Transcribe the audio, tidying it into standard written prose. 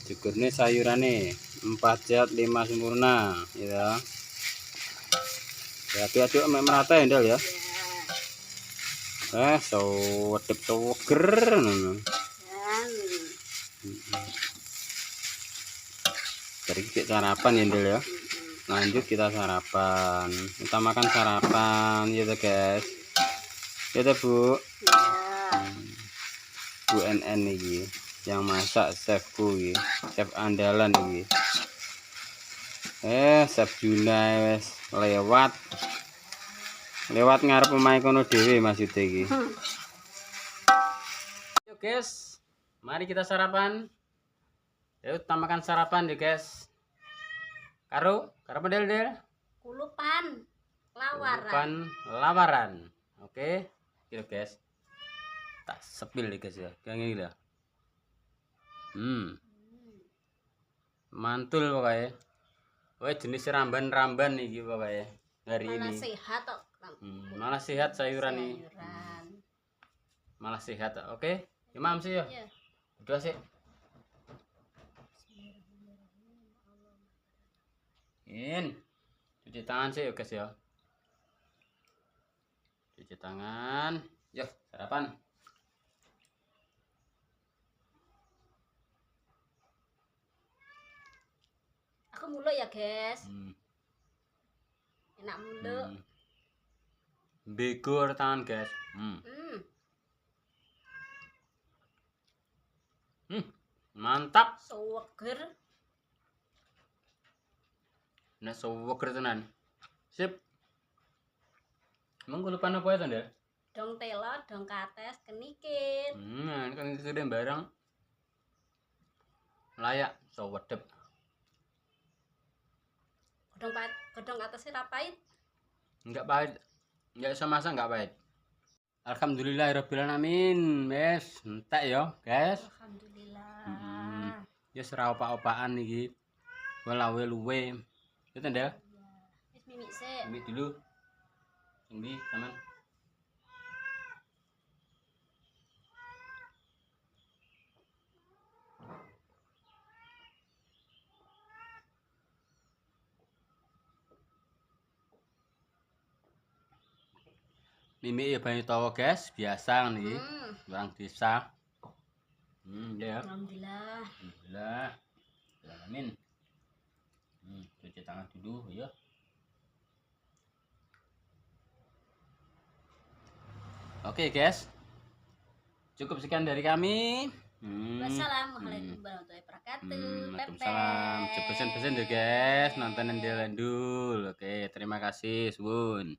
Cukurnya sayurannya 4 sehat 5 sempurna ya. Aduk-aduk merata ya Ndel ya. Wedep seger. Jadi kita sarapan ya Ndel ya. Lanjut kita sarapan. Utamakan sarapan gitu guys. Gitu Bu. Bu NN ini yang masak chefku ini, chef andalan ini. Chef Juna wes lewat ngarep pemain kono dhewe maksudnya iki. Yuk guys, mari kita sarapan. Yuk utamakan sarapan ya guys. Karo del. Kulupan lawaran. Oke, yuk guys. Tak sepil nih guys ya, kayak gini lah. Mantul pokoknya. Wah jenis ramban nih pokoknya hari malah ini. Sehat kok. Malah sehat sayuran nih. Malah sehat. Oke, Imam sih ya. Udah sih. Cuci tangan sih guys ya. Cuci tangan. Yuk sarapan. Aku mulu ya guys. Enak mulu. Begur tangan guys. Mantap. Seger. Nah seger tenan. Sip. Emang lupa apa ya Ndel? Dong telo, dong kates, kenikir. Ini kan itu deh barang. Layak wedep. Godong atasnya rapait. Enggak pahit. Enggak bisa masak enggak pahit. Alhamdulillahirabbil alamin. Wes, entek ya, guys. Alhamdulillah. Ya serah opak-opakan iki. Welawe luwe. Itu Ndel. Wis mimik sik. Mimik dulu. Ini teman. Mimi ya banyu tawa guys, biasa nih. Orang desa. Ya. Alhamdulillah. Alhamdulillah. Amin. Cuci tangan dulu ya. Oke guys. Cukup sekian dari kami. Wassalamualaikum warahmatullahi wabarakatuh. Waalaikumsalam. Pesen-pesen deh guys, nontonin dia landul. Oke, terima kasih, Sun.